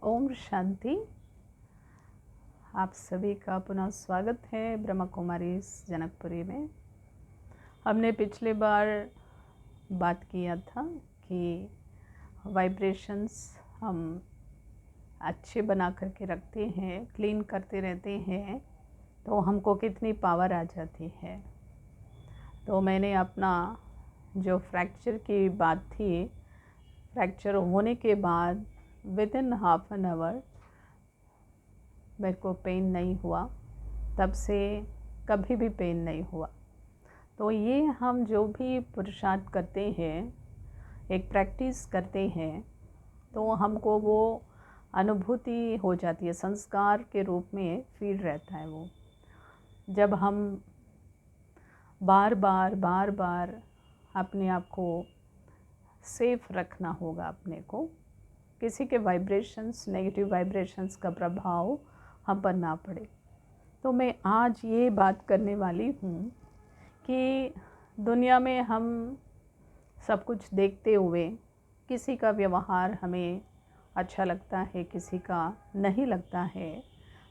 ओम शांति। आप सभी का पुनः स्वागत है ब्रह्मा कुमारी जनकपुरी में। हमने पिछले बार बात किया था कि वाइब्रेशंस हम अच्छे बना करके रखते हैं, क्लीन करते रहते हैं तो हमको कितनी पावर आ जाती है। तो मैंने अपना जो फ्रैक्चर की बात थी, फ्रैक्चर होने के बाद with in half an hour मेरे को पेन नहीं हुआ, तब से कभी भी पेन नहीं हुआ। तो ये हम जो भी पुरुषार्थ करते हैं, एक प्रैक्टिस करते हैं, तो हमको वो अनुभूति हो जाती है, संस्कार के रूप में फील रहता है। वो जब हम बार बार अपने आप को सेफ रखना होगा, अपने को किसी के वाइब्रेशंस, नेगेटिव वाइब्रेशंस का प्रभाव हम पर ना पड़े। तो मैं आज ये बात करने वाली हूँ कि दुनिया में हम सब कुछ देखते हुए किसी का व्यवहार हमें अच्छा लगता है, किसी का नहीं लगता है,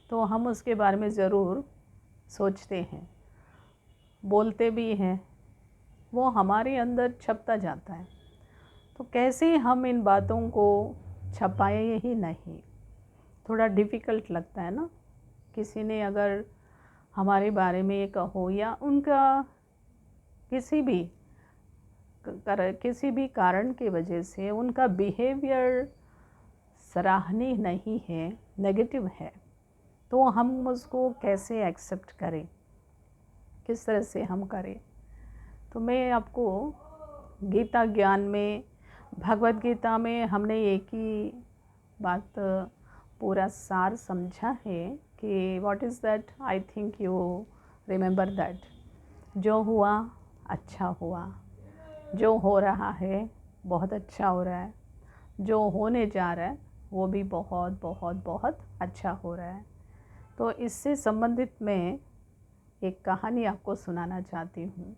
तो हम उसके बारे में ज़रूर सोचते हैं, बोलते भी हैं, वो हमारे अंदर छपता जाता है। तो कैसे हम इन बातों को छपाए ही नहीं, थोड़ा डिफ़िकल्ट लगता है ना। किसी ने अगर हमारे बारे में ये कहो या उनका किसी भी कारण की वजह से उनका बिहेवियर सराहनीय नहीं है, नेगेटिव है, तो हम उसको कैसे एक्सेप्ट करें, किस तरह से हम करें। तो मैं आपको गीता ज्ञान में, भगवद गीता में हमने एक ही बात पूरा सार समझा है कि what is that, I think you remember that. जो हुआ अच्छा हुआ, जो हो रहा है बहुत अच्छा हो रहा है, जो होने जा रहा है वो भी बहुत बहुत बहुत अच्छा हो रहा है। तो इससे संबंधित मैं एक कहानी आपको सुनाना चाहती हूँ।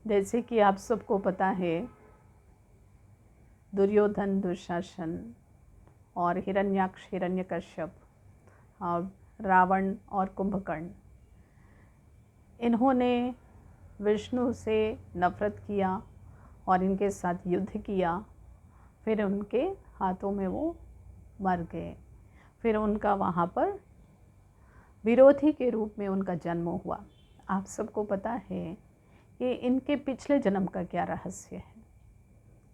जैसे कि आप सबको पता है, दुर्योधन, दुशासन और हिरण्याक्ष, हिरण्यकश्यप और रावण और कुंभकर्ण, इन्होंने विष्णु से नफरत किया और इनके साथ युद्ध किया। फिर उनके हाथों में वो मर गए। फिर उनका वहाँ पर विरोधी के रूप में उनका जन्म हुआ। आप सबको पता है कि इनके पिछले जन्म का क्या रहस्य है।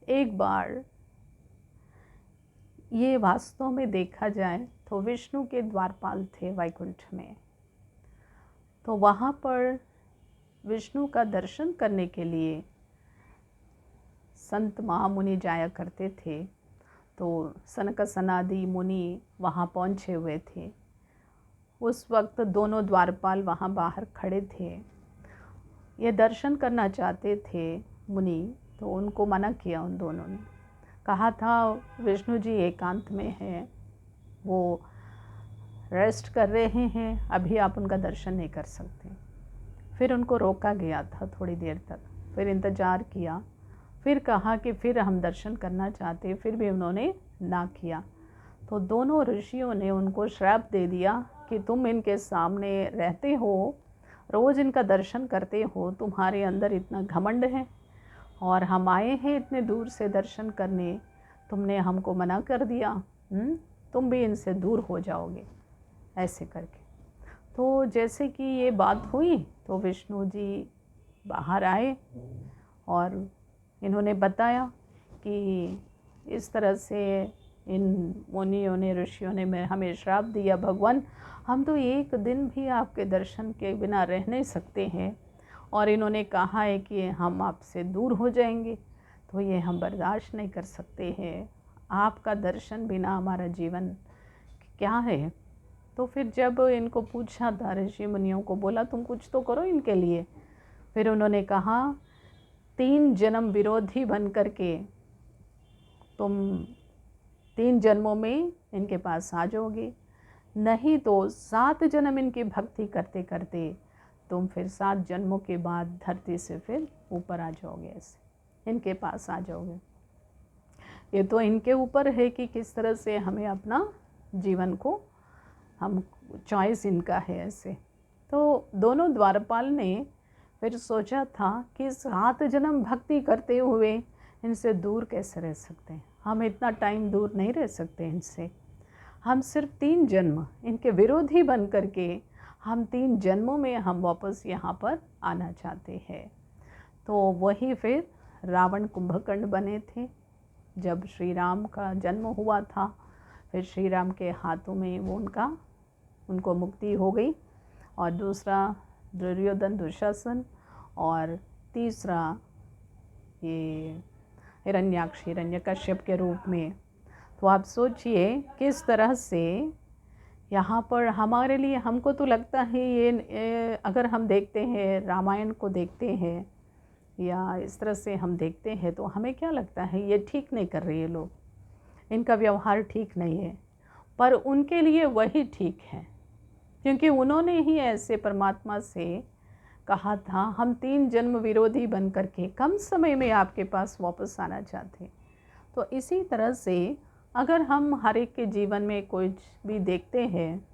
एक बार ये वास्तव में देखा जाए तो विष्णु के द्वारपाल थे वैकुंठ में। तो वहाँ पर विष्णु का दर्शन करने के लिए संत महामुनि जाया करते थे। तो सनक सनादि मुनि वहाँ पहुँचे हुए थे। उस वक्त दोनों द्वारपाल वहाँ बाहर खड़े थे, ये दर्शन करना चाहते थे मुनि। तो उनको मना किया, उन दोनों ने कहा था विष्णु जी एकांत में हैं, वो रेस्ट कर रहे हैं, अभी आप उनका दर्शन नहीं कर सकते। फिर उनको रोका गया था थोड़ी देर तक, फिर इंतज़ार किया, फिर कहा कि फिर हम दर्शन करना चाहते, फिर भी उन्होंने ना किया। तो दोनों ऋषियों ने उनको श्राप दे दिया कि तुम इनके सामने रहते हो, रोज़ इनका दर्शन करते हो, तुम्हारे अंदर इतना घमंड है, और हम आए हैं इतने दूर से दर्शन करने, तुमने हमको मना कर दिया, तुम भी इनसे दूर हो जाओगे, ऐसे करके। तो जैसे कि ये बात हुई तो विष्णु जी बाहर आए और इन्होंने बताया कि इस तरह से इन मुनियों ने, ऋषियों ने हमें श्राप दिया, भगवान हम तो एक दिन भी आपके दर्शन के बिना रह नहीं सकते हैं, और इन्होंने कहा है कि हम आपसे दूर हो जाएंगे, तो ये हम बर्दाश्त नहीं कर सकते हैं, आपका दर्शन बिना हमारा जीवन क्या है। तो फिर जब इनको पूछा था, ऋषि मुनियों को बोला तुम कुछ तो करो इनके लिए। फिर उन्होंने कहा 3 जन्म विरोधी बन करके तुम 3 जन्मों में इनके पास आ जाओगे, नहीं तो 7 जन्म इनकी भक्ति करते करते तुम फिर 7 जन्मों के बाद धरती से फिर ऊपर आ जाओगे, ऐसे इनके पास आ जाओगे। ये तो इनके ऊपर है कि किस तरह से हमें अपना जीवन को हम चॉइस इनका है ऐसे। तो दोनों द्वारपाल ने फिर सोचा था कि 7 जन्म भक्ति करते हुए इनसे दूर कैसे रह सकते हैं, हम इतना टाइम दूर नहीं रह सकते इनसे। हम सिर्फ 3 जन्म इनके विरोधी बन करके हम 3 जन्मों में हम वापस यहाँ पर आना चाहते हैं। तो वही फिर रावण कुंभकर्ण बने थे। जब श्री राम का जन्म हुआ था, फिर श्री राम के हाथों में वो उनको मुक्ति हो गई। और दूसरा दुर्योधन दुशासन, और तीसरा ये हिरण्याक्ष हिरण्यकश्यप के रूप में। तो आप सोचिए किस तरह से यहाँ पर हमारे लिए, हमको तो लगता है ये अगर हम देखते हैं रामायण को देखते हैं या इस तरह से हम देखते हैं तो हमें क्या लगता है ये ठीक नहीं कर रहे ये लोग, इनका व्यवहार ठीक नहीं है। पर उनके लिए वही ठीक है, क्योंकि उन्होंने ही ऐसे परमात्मा से कहा था हम 3 जन्म विरोधी बन करके कम समय में आपके पास वापस आना चाहते। तो इसी तरह से अगर हम हर एक के जीवन में कुछ भी देखते हैं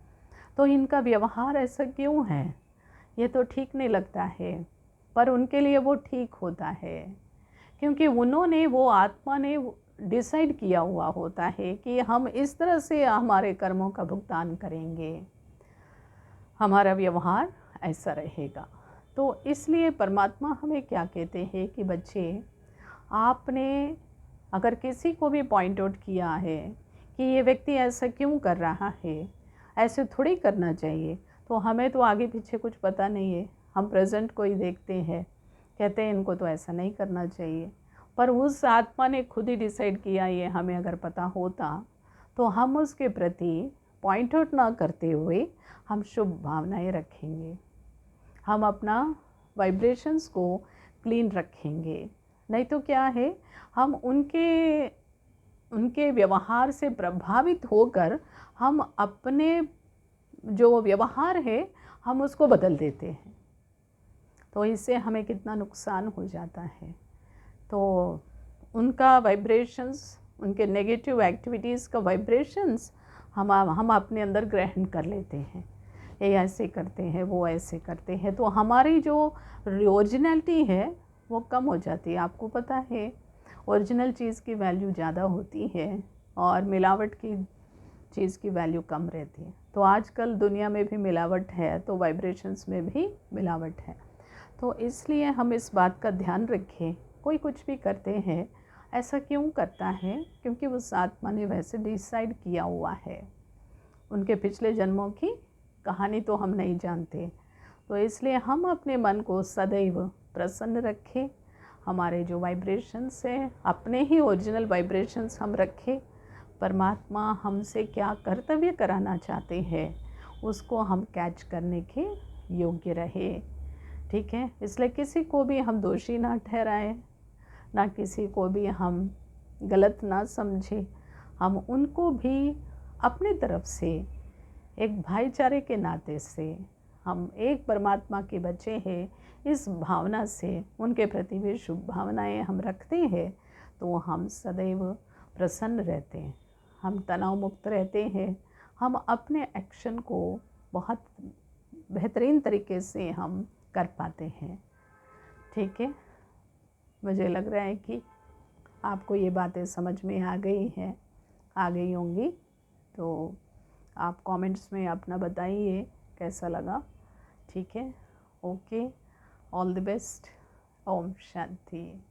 तो इनका व्यवहार ऐसा क्यों है, ये तो ठीक नहीं लगता है। पर उनके लिए वो ठीक होता है, क्योंकि उन्होंने, वो आत्मा ने डिसाइड किया हुआ होता है कि हम इस तरह से हमारे कर्मों का भुगतान करेंगे, हमारा व्यवहार ऐसा रहेगा। तो इसलिए परमात्मा हमें क्या कहते हैं कि बच्चे, आपने अगर किसी को भी पॉइंट आउट किया है कि ये व्यक्ति ऐसा क्यों कर रहा है, ऐसे थोड़ी करना चाहिए, तो हमें तो आगे पीछे कुछ पता नहीं है, हम प्रेजेंट को ही देखते हैं, कहते हैं इनको तो ऐसा नहीं करना चाहिए। पर उस आत्मा ने खुद ही डिसाइड किया, ये हमें अगर पता होता तो हम उसके प्रति पॉइंट आउट ना करते हुए हम शुभ भावनाएं रखेंगे, हम अपना वाइब्रेशंस को क्लीन रखेंगे। नहीं तो क्या है, हम उनके व्यवहार से प्रभावित होकर हम अपने जो व्यवहार है हम उसको बदल देते हैं, तो इससे हमें कितना नुकसान हो जाता है। तो उनका वाइब्रेशंस, उनके नेगेटिव एक्टिविटीज़ का वाइब्रेशंस हम अपने अंदर ग्रहण कर लेते हैं, ये ऐसे करते हैं, वो ऐसे करते हैं, तो हमारी जो ओरिजिनलिटी है वो कम हो जाती है। आपको पता है ओरिजिनल चीज़ की वैल्यू ज़्यादा होती है और मिलावट की चीज़ की वैल्यू कम रहती है। तो आजकल दुनिया में भी मिलावट है, तो वाइब्रेशंस में भी मिलावट है। तो इसलिए हम इस बात का ध्यान रखें, कोई कुछ भी करते हैं ऐसा क्यों करता है, क्योंकि उस आत्मा ने वैसे डिसाइड किया हुआ है। उनके पिछले जन्मों की कहानी तो हम नहीं जानते, तो इसलिए हम अपने मन को सदैव प्रसन्न रखें, हमारे जो वाइब्रेशंस हैं अपने ही ओरिजिनल वाइब्रेशंस हम रखें। परमात्मा हमसे क्या कर्तव्य कराना चाहते हैं उसको हम कैच करने के योग्य रहे, ठीक है। इसलिए किसी को भी हम दोषी ना ठहराएं, ना किसी को भी हम गलत ना समझें, हम उनको भी अपनी तरफ से एक भाईचारे के नाते से, हम एक परमात्मा के बच्चे हैं, इस भावना से उनके प्रति भी शुभ भावनाएं हम रखते हैं, तो हम सदैव प्रसन्न रहते हैं, हम तनाव मुक्त रहते हैं, हम अपने एक्शन को बहुत बेहतरीन तरीके से हम कर पाते हैं, ठीक है। मुझे लग रहा है कि आपको ये बातें समझ में आ गई होंगी। तो आप कमेंट्स में अपना बताइए कैसा लगा, ठीक है। Okay, all the best. ओम शांति।